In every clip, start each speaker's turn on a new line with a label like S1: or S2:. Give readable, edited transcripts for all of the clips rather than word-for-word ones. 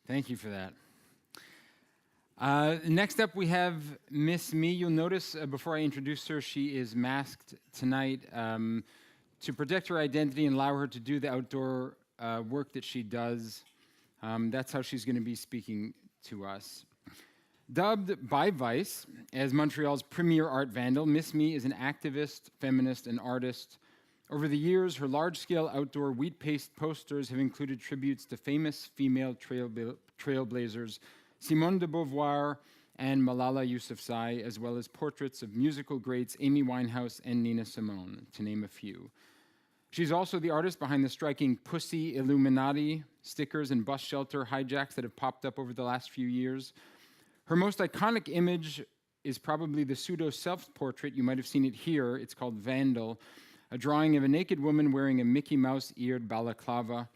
S1: Thank you for that. Next up, we have MissMe. You'll notice before I introduce her, she is masked tonight to protect her identity and allow her to do the outdoor work that she does. That's how she's going to be speaking to us. Dubbed by Vice as Montreal's premier art vandal, MissMe is an activist, feminist, and artist. Over the years, her large-scale outdoor wheat paste posters have included tributes to famous female trailblazers Simone de Beauvoir and Malala Yousafzai, as well as portraits of musical greats Amy Winehouse and Nina Simone, to name a few. She's also the artist behind the striking Pussy Illuminati stickers and bus shelter hijacks that have popped up over the last few years. Her most iconic image is probably the pseudo-self-portrait. You might have seen it here. It's called Vandal, a drawing of a naked woman wearing a Mickey Mouse-eared balaclava,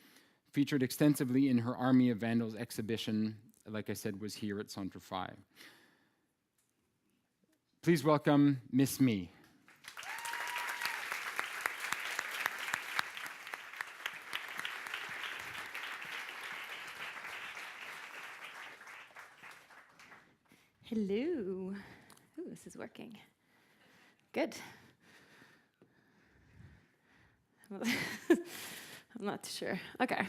S1: featured extensively in her Army of Vandals exhibition, like I said, was here at Centre 5. Please welcome MissMe.
S2: Hello. Ooh, this is working. Good. I'm not sure. Okay.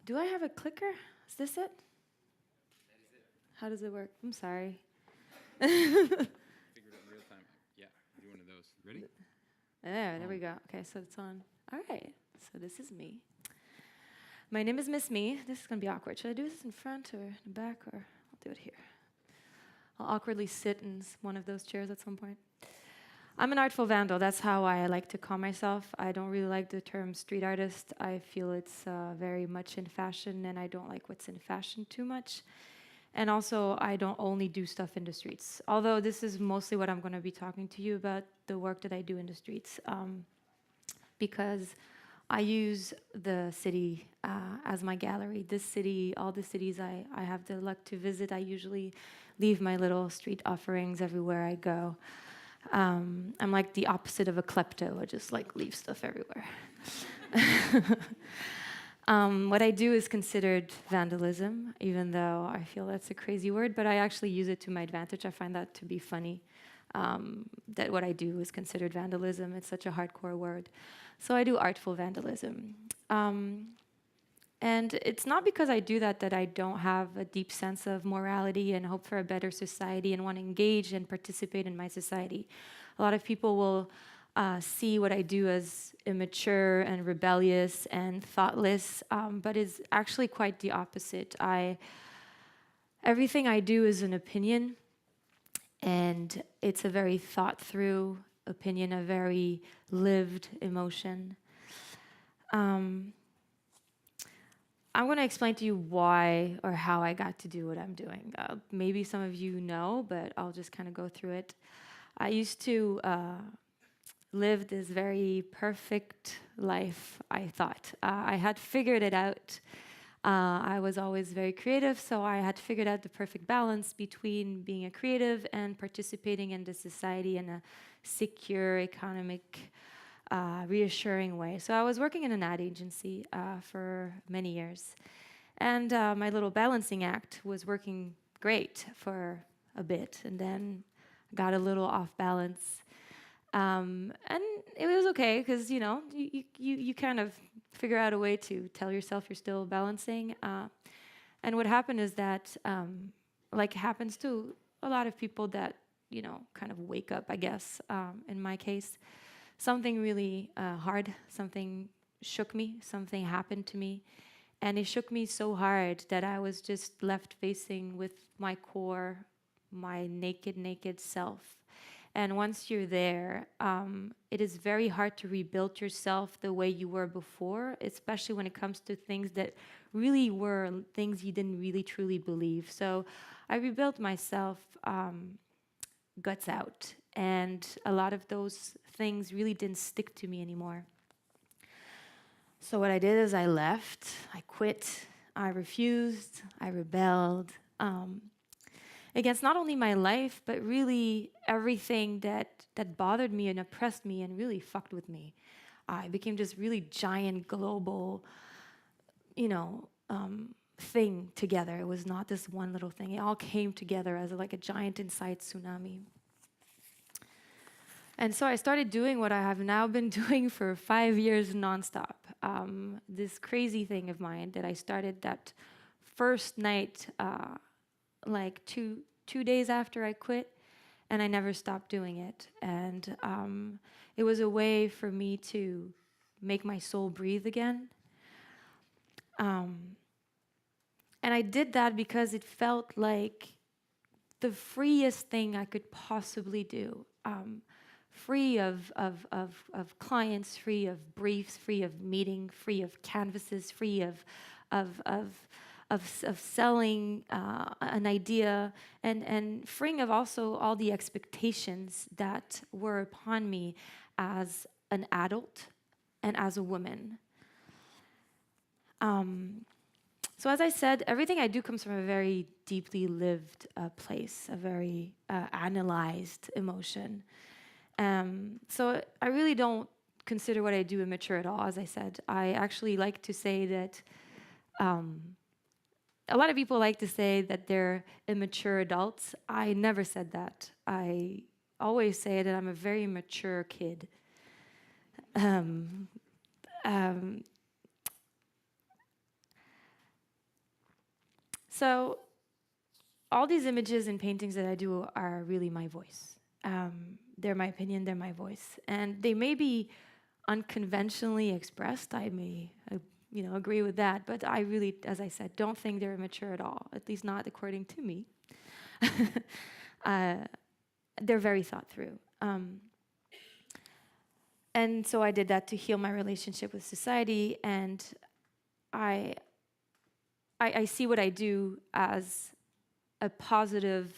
S2: Do I have a clicker? Is this it?
S1: That is it.
S2: How does it work? I'm sorry.
S1: Figured out in real time. Yeah, do one of those. Ready?
S2: There we go. Okay, so it's on. All right. So this is me. My name is MissMe. This is going to be awkward. Should I do this in front or in the back, or I'll do it here? I'll awkwardly sit in one of those chairs at some point. I'm an artful vandal. That's how I like to call myself. I don't really like the term street artist. I feel it's very much in fashion, and I don't like what's in fashion too much. And also, I don't only do stuff in the streets. Although this is mostly what I'm going to be talking to you about, the work that I do in the streets. Because I use the city as my gallery. This city, all the cities I have the luck to visit, I usually leave my little street offerings everywhere I go. I'm like the opposite of a klepto. I just like leave stuff everywhere. What I do is considered vandalism, even though I feel that's a crazy word, but I actually use it to my advantage. I find that to be funny, that what I do is considered vandalism. It's such a hardcore word. So I do artful vandalism. And it's not because I do that I don't have a deep sense of morality and hope for a better society and want to engage and participate in my society. A lot of people will see what I do as immature and rebellious and thoughtless, but it's actually quite the opposite. Everything I do is an opinion, and it's a very thought-through opinion, a very lived emotion. I'm going to explain to you why or how I got to do what I'm doing. Maybe some of you know, but I'll just kind of go through it. I used to live this very perfect life, I thought. I had figured it out. I was always very creative, so I had figured out the perfect balance between being a creative and participating in the society in a secure, economic, reassuring way. So I was working in an ad agency for many years. And my little balancing act was working great for a bit, and then got a little off balance. And it was okay, because, you know, you kind of figure out a way to tell yourself you're still balancing. And what happened is that, like happens to a lot of people that, you know, kind of wake up, I guess, in my case, something really hard, something shook me, something happened to me. And it shook me so hard that I was just left facing with my core, my naked self. And once you're there, it is very hard to rebuild yourself the way you were before, especially when it comes to things that really were things you didn't really truly believe. So I rebuilt myself guts out. And a lot of those things really didn't stick to me anymore. So what I did is I left, I quit, I refused, I rebelled against not only my life, but really everything that bothered me and oppressed me and really fucked with me. I became this really giant global, thing together. It was not this one little thing. It all came together as like a giant inside tsunami. And so I started doing what I have now been doing for 5 years nonstop. This crazy thing of mine that I started that first night, like two days after I quit, and I never stopped doing it. And it was a way for me to make my soul breathe again. And I did that because it felt like the freest thing I could possibly do. Free of clients, free of briefs, free of meeting, free of canvases, free of selling an idea, and freeing of also all the expectations that were upon me as an adult and as a woman. So as I said, everything I do comes from a very deeply lived place, a very analyzed emotion. So I really don't consider what I do immature at all, as I said. I actually like to say that a lot of people like to say that they're immature adults. I never said that. I always say that I'm a very mature kid. So all these images and paintings that I do are really my voice. They're my opinion, they're my voice. And they may be unconventionally expressed. I may agree with that, but I really, as I said, don't think they're immature at all, at least not according to me. They're very thought through. And so I did that to heal my relationship with society, and I see what I do as a positive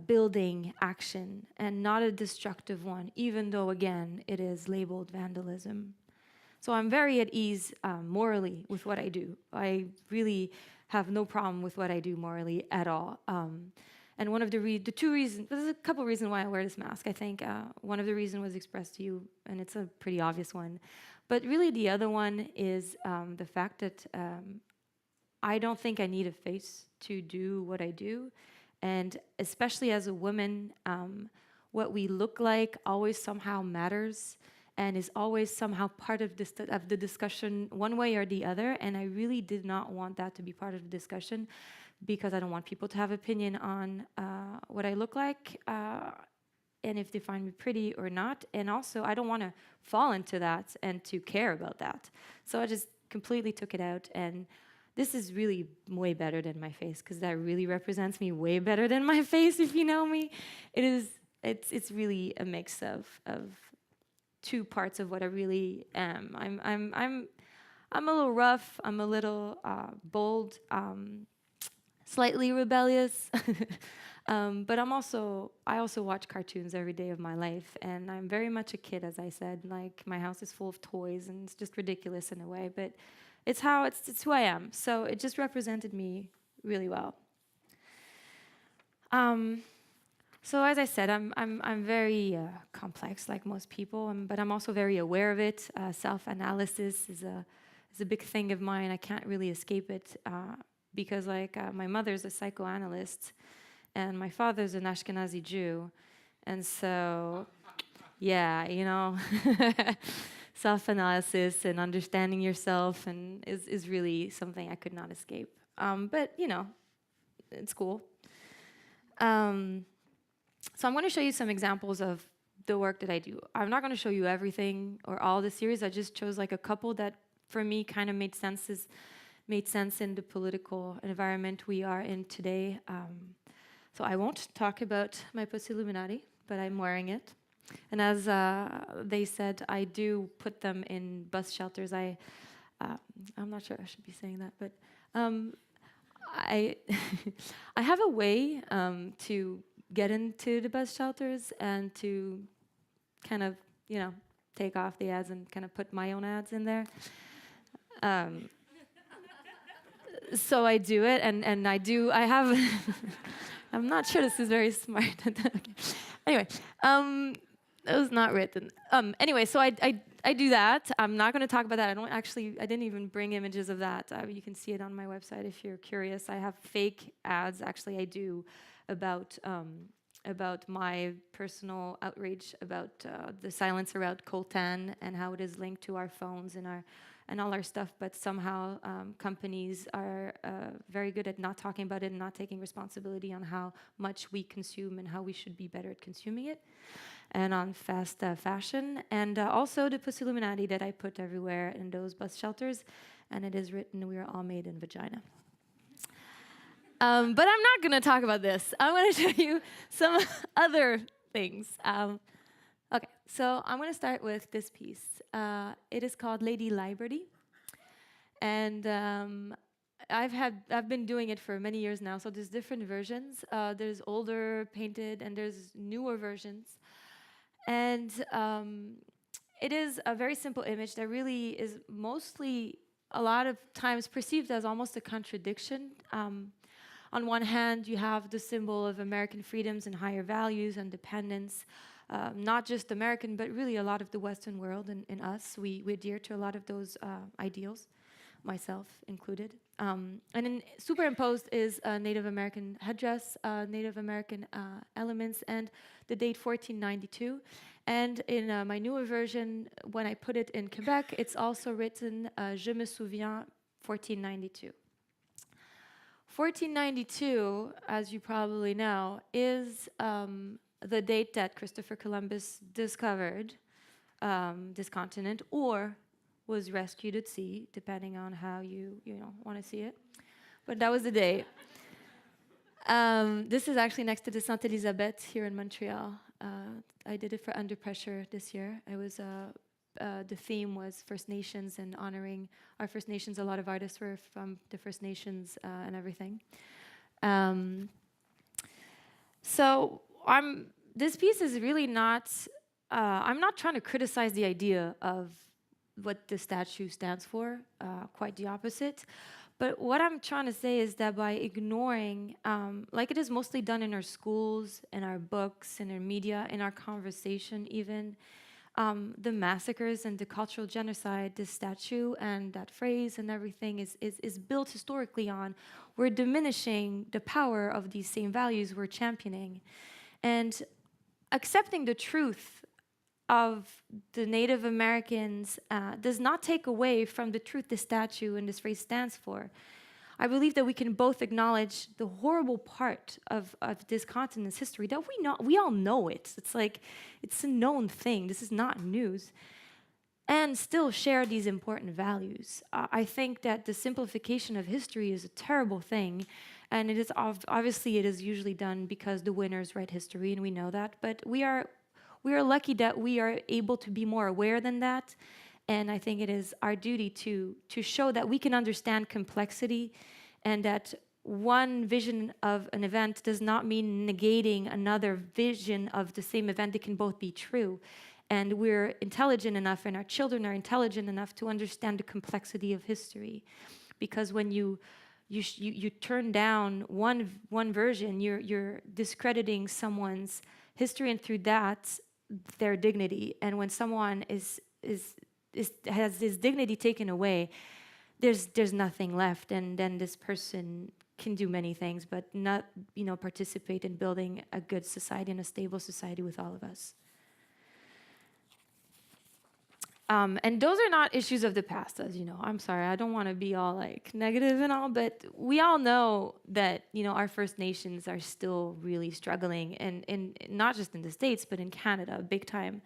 S2: building action and not a destructive one, even though, again, it is labeled vandalism. So I'm very at ease morally with what I do. I really have no problem with what I do morally at all. And one of the two reasons, there's a couple reasons why I wear this mask. I think one of the reasons was expressed to you, and it's a pretty obvious one. But really the other one is the fact that I don't think I need a face to do what I do. And especially as a woman, what we look like always somehow matters and is always somehow part of the discussion one way or the other. And I really did not want that to be part of the discussion because I don't want people to have opinion on what I look like and if they find me pretty or not. And also, I don't want to fall into that and to care about that. So I just completely took it out, and this is really way better than my face because that really represents me way better than my face. If you know me, it's really a mix of two parts of what I really am. I'm a little rough. I'm a little bold, slightly rebellious, but I also watch cartoons every day of my life, and I'm very much a kid, as I said. Like my house is full of toys, and it's just ridiculous in a way, but it's who I am. So it just represented me really well. So as I said, I'm very complex, like most people, but I'm also very aware of it. Self-analysis is a big thing of mine. I can't really escape it because, my mother's a psychoanalyst, and my father's an Ashkenazi Jew, and so, yeah, self-analysis and understanding yourself and is really something I could not escape. But it's cool. So I'm going to show you some examples of the work that I do. I'm not going to show you everything or all the series. I just chose a couple that for me kind of made sense in the political environment we are in today. So I won't talk about my Pussy Illuminati, but I'm wearing it. And as they said, I do put them in bus shelters. I'm not sure I should be saying that, but I I have a way to get into the bus shelters and to kind of, take off the ads and kind of put my own ads in there. So I do it, and I have, I'm not sure this is very smart. Anyway, it was not written. Anyway, so I I do that. I'm not going to talk about that. I didn't even bring images of that. You can see it on my website if you're curious. I have fake ads, actually, I do, about my personal outrage about the silence around coltan and how it is linked to our phones and all our stuff, but somehow companies are very good at not talking about it and not taking responsibility on how much we consume and how we should be better at consuming it, and on fast fashion, and also the pussy Illuminati that I put everywhere in those bus shelters, and it is written, "We are all made in vagina." But I'm not going to talk about this. I'm going to show you some other things. Okay, so I'm going to start with this piece. It is called Lady Liberty, and I've been doing it for many years now. So there's different versions. There's older painted, and there's newer versions. And it is a very simple image that really is mostly a lot of times perceived as almost a contradiction. On one hand, you have the symbol of American freedoms and higher values and dependence, not just American, but really a lot of the Western world and us. We adhere to a lot of those ideals, myself included. And then superimposed is a Native American headdress, Native American elements, and the date 1492. And in my newer version, when I put it in Quebec, it's also written Je me souviens 1492. 1492, as you probably know, is the date that Christopher Columbus discovered this continent, or was rescued at sea, depending on how you want to see it. But that was the day. This is actually next to the Sainte Elisabeth here in Montreal. I did it for Under Pressure this year. It was the theme was First Nations and honoring our First Nations. A lot of artists were from the First Nations and everything. So this piece is really not. I'm not trying to criticize the idea of what the statue stands for. Quite the opposite. But what I'm trying to say is that by ignoring, like it is mostly done in our schools, in our books, in our media, in our conversation even, the massacres and the cultural genocide, this statue and that phrase and everything is built historically on, we're diminishing the power of these same values we're championing. And accepting the truth of the Native Americans does not take away from the truth this statue and this phrase stands for. I believe that we can both acknowledge the horrible part of this continent's history that we all know it. It's like, it's a known thing. This is not news. And still share these important values. I think that the simplification of history is a terrible thing. And it is obviously it is usually done because the winners write history, and we know that. But we are lucky that we are able to be more aware than that. And I think it is our duty to show that we can understand complexity, and that one vision of an event does not mean negating another vision of the same event. They can both be true. And we're intelligent enough, and our children are intelligent enough to understand the complexity of history. Because when you turn down one version, you're discrediting someone's history, and through that, their dignity. And when someone has his dignity taken away, there's nothing left, and then this person can do many things, but not participate in building a good society and a stable society with all of us. And those are not issues of the past, as you know. I'm sorry, I don't want to be all like negative and all, but we all know that our First Nations are still really struggling, and not just in the States, but in Canada, big time.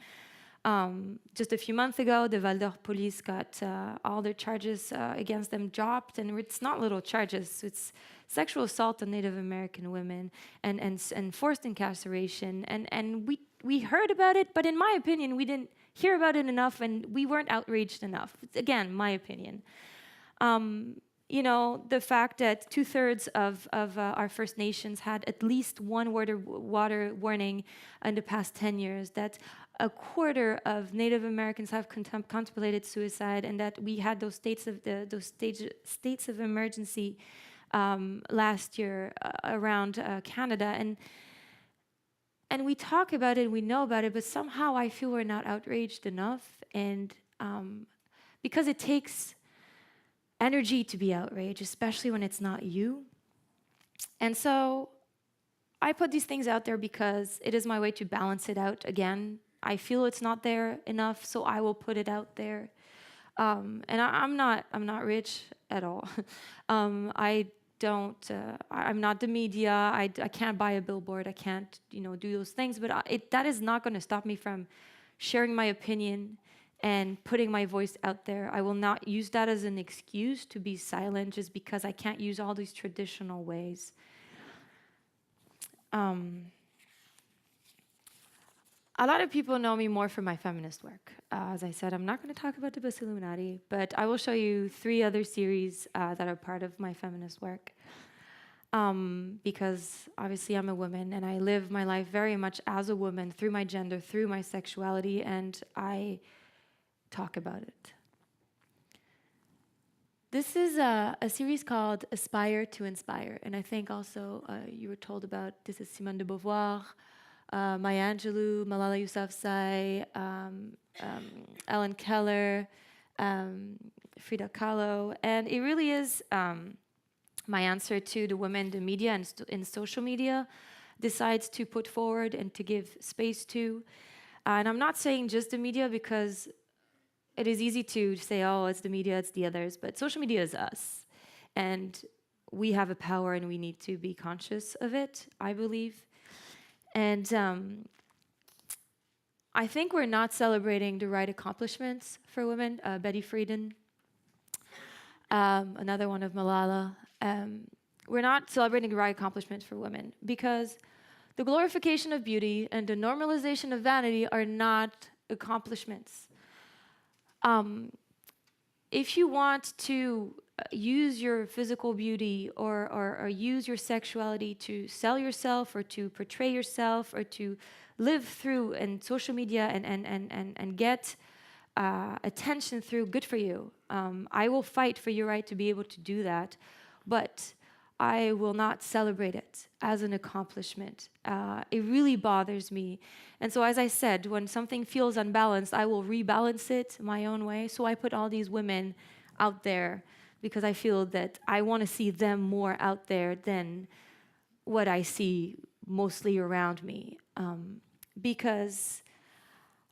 S2: Just a few months ago, the Val d'Or police got all their charges against them dropped, and it's not little charges. It's sexual assault on Native American women and forced incarceration, and we heard about it, but in my opinion, we didn't hear about it enough, and we weren't outraged enough. It's, again, my opinion. The fact that 2/3 of our First Nations had at least one water warning in the past 10 years, that a quarter of Native Americans have contemplated suicide, and that we had those states of emergency last year around Canada, and we talk about it, we know about it, but somehow I feel we're not outraged enough. And because it takes energy to be outraged, especially when it's not you. And so I put these things out there because it is my way to balance it out again. I feel it's not there enough, so I will put it out there. I'm not rich at all. I don't. I'm not the media. I can't buy a billboard. I can't, do those things. But that is not going to stop me from sharing my opinion and putting my voice out there. I will not use that as an excuse to be silent just because I can't use all these traditional ways. A lot of people know me more for my feminist work. As I said, I'm not going to talk about the Bus Illuminati, but I will show you 3 other series that are part of my feminist work. Because obviously I'm a woman and I live my life very much as a woman through my gender, through my sexuality, and I talk about it. This is a series called Aspire to Inspire, and I think also you were told about this is Simone de Beauvoir, Maya Angelou, Malala Yousafzai, Ellen Keller, Frida Kahlo, and it really is my answer to the women the media and in social media decides to put forward and to give space to. And I'm not saying just the media because it is easy to say, oh, it's the media, it's the others, but social media is us. And we have a power and we need to be conscious of it, I believe. And I think we're not celebrating the right accomplishments for women. Betty Friedan, another one of Malala. We're not celebrating the right accomplishments for women because the glorification of beauty and the normalization of vanity are not accomplishments. If you want to use your physical beauty or use your sexuality to sell yourself or to portray yourself or to live through in social media and get attention through, good for you. I will fight for your right to be able to do that, but I will not celebrate it as an accomplishment. It really bothers me. And so as I said, when something feels unbalanced, I will rebalance it my own way. So I put all these women out there because I feel that I want to see them more out there than what I see mostly around me. Because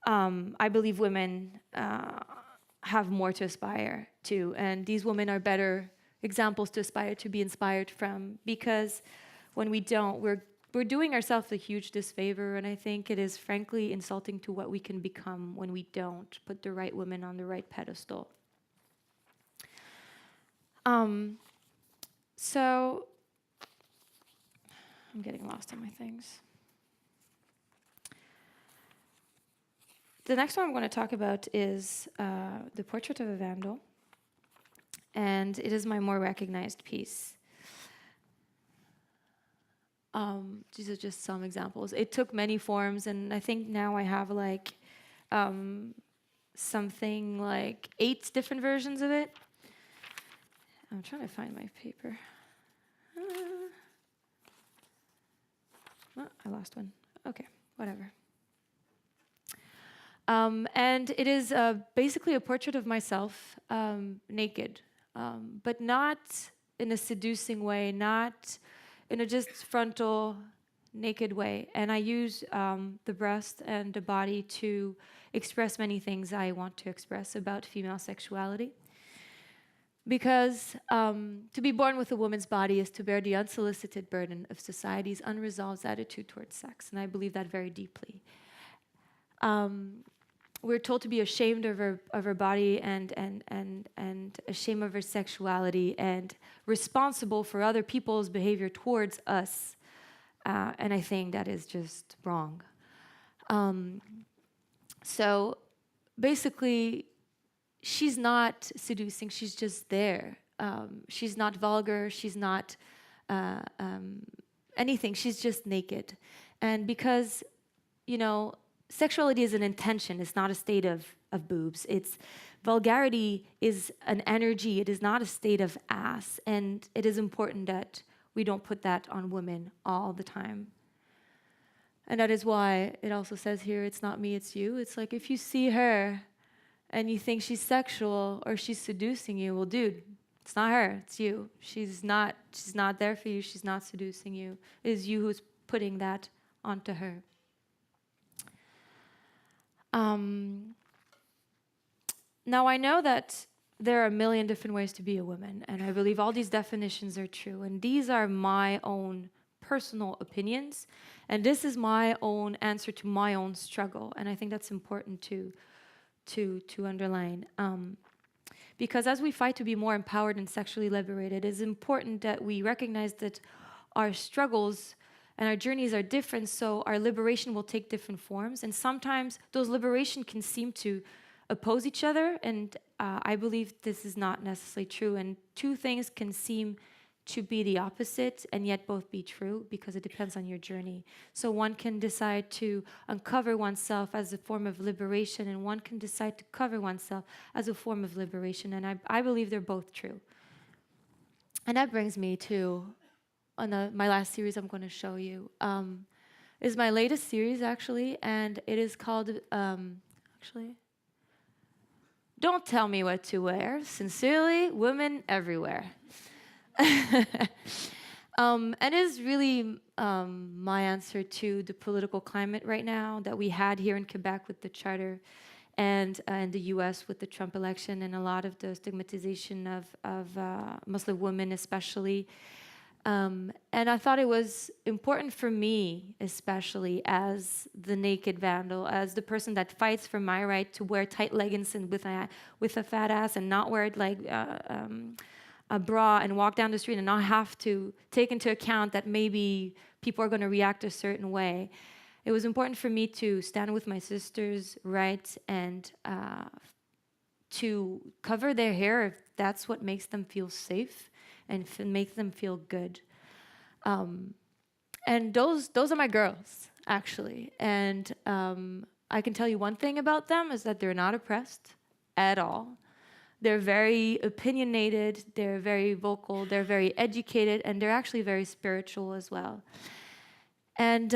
S2: I believe women have more to aspire to, and these women are better examples to aspire to be inspired from, because when we don't, we're doing ourselves a huge disfavor, and I think it is frankly insulting to what we can become when we don't put the right women on the right pedestal. So I'm getting lost in my things. The next one I'm going to talk about is The Portrait of a Vandal, and it is my more recognized piece. These are just some examples. It took many forms, and I think now I have like something like 8 different versions of it. I'm trying to find my paper. Oh, I lost one. Okay, whatever. And it is basically a portrait of myself naked, but not in a seducing way, not in a just frontal, naked way. And I use the breast and the body to express many things I want to express about female sexuality. Because to be born with a woman's body is to bear the unsolicited burden of society's unresolved attitude towards sex, and I believe that very deeply. We're told to be ashamed of our body and ashamed of our sexuality and responsible for other people's behavior towards us, and I think that is just wrong. So basically, she's not seducing, she's just there. She's not vulgar, she's not anything, she's just naked. And because, sexuality is an intention, it's not a state of boobs. Vulgarity is an energy, it is not a state of ass. And it is important that we don't put that on women all the time. And that is why it also says here, it's not me, it's you. It's like if you see her, and you think she's sexual or she's seducing you, well, dude, it's not her, it's you. She's not there for you, she's not seducing you. It is you who's putting that onto her. Now, I know that there are a million different ways to be a woman, and I believe all these definitions are true, and these are my own personal opinions, and this is my own answer to my own struggle, and I think that's important to underline. Because as we fight to be more empowered and sexually liberated, it's important that we recognize that our struggles and our journeys are different, so our liberation will take different forms, and sometimes those liberation can seem to oppose each other, and I believe this is not necessarily true, and two things can seem to be the opposite and yet both be true because it depends on your journey. So one can decide to uncover oneself as a form of liberation, and one can decide to cover oneself as a form of liberation, and I believe they're both true. And that brings me to my last series I'm going to show you. Is my latest series, actually, and it is called, Don't Tell Me What to Wear. Sincerely, Women Everywhere. And it is really my answer to the political climate right now that we had here in Quebec with the charter, and in the US with the Trump election, and a lot of the stigmatization of Muslim women especially. And I thought it was important for me, especially as the naked vandal, as the person that fights for my right to wear tight leggings and with a fat ass, and not wear like a bra and walk down the street and not have to take into account that maybe people are going to react a certain way. It was important for me to stand with my sisters' rights and to cover their hair if that's what makes them feel safe and make them feel good. And those are my girls, actually. And I can tell you one thing about them is that they're not oppressed at all. They're very opinionated, they're very vocal, they're very educated, and they're actually very spiritual as well. And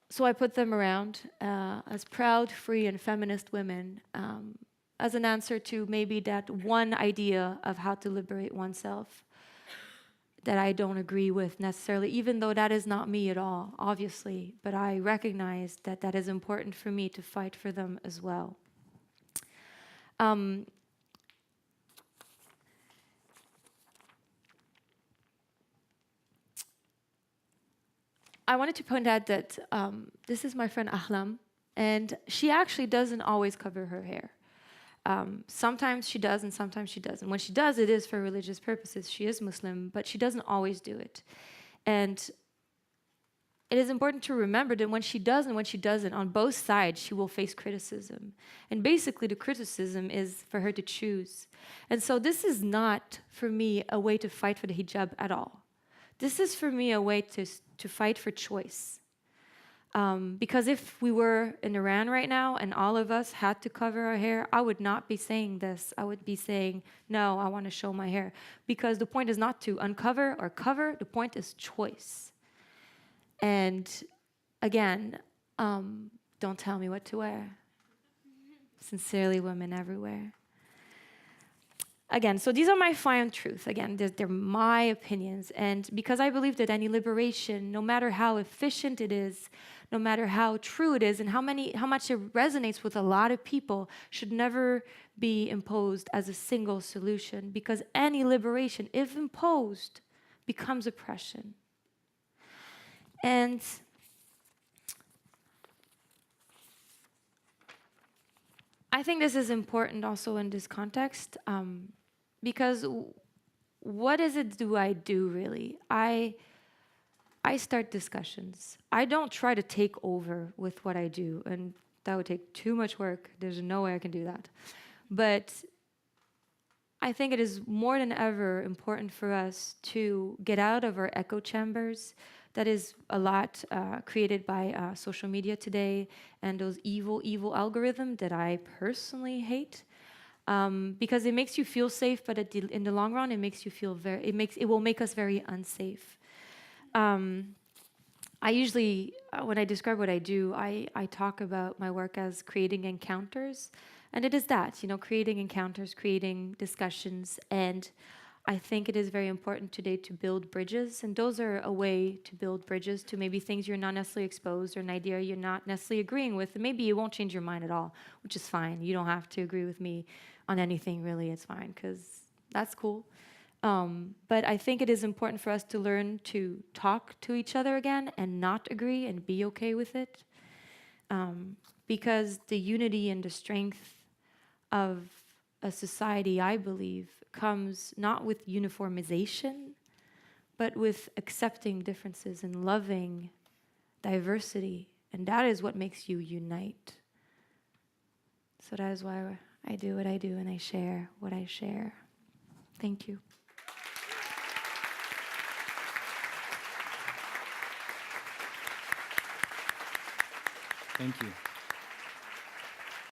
S2: so I put them around as proud, free, and feminist women as an answer to maybe that one idea of how to liberate oneself that I don't agree with necessarily, even though that is not me at all, obviously. But I recognize that that is important for me to fight for them as well. I wanted to point out that this is my friend Ahlam, and she actually doesn't always cover her hair. Sometimes she does and sometimes she doesn't. When she does, it is for religious purposes. She is Muslim, but she doesn't always do it. And it is important to remember that when she does and when she doesn't, on both sides, she will face criticism. And basically, the criticism is for her to choose. And so this is not, for me, a way to fight for the hijab at all. This is, for me, a way to fight for choice. Because if we were in Iran right now and all of us had to cover our hair, I would not be saying this. I would be saying, no, I want to show my hair. Because the point is not to uncover or cover. The point is choice. And again, don't tell me what to wear. Sincerely, women everywhere. Again, so these are my final truths. Again, they're my opinions. And because I believe that any liberation, no matter how efficient it is, no matter how true it is, and how much it resonates with a lot of people, should never be imposed as a single solution. Because any liberation, if imposed, becomes oppression. And I think this is important also in this context, because what is it do I do really? I start discussions. I don't try to take over with what I do, and that would take too much work. There's no way I can do that. But I think it is more than ever important for us to get out of our echo chambers. That is a lot created by social media today and those evil algorithms that I personally hate, because it makes you feel safe, but in the long run, it makes you feel it will make us very unsafe. I usually, when I describe what I do, I talk about my work as creating encounters. And it is that, creating encounters, creating discussions. And I think it is very important today to build bridges. And those are a way to build bridges to maybe things you're not necessarily exposed or an idea you're not necessarily agreeing with. And maybe it won't change your mind at all, which is fine. You don't have to agree with me on anything, really. It's fine, because that's cool. But I think it is important for us to learn to talk to each other again and not agree and be okay with it. Because the unity and the strength of a society, I believe, comes not with uniformization, but with accepting differences and loving diversity. And that is what makes you unite. So that is why I do what I do and I share what I share. Thank you.
S1: Thank you.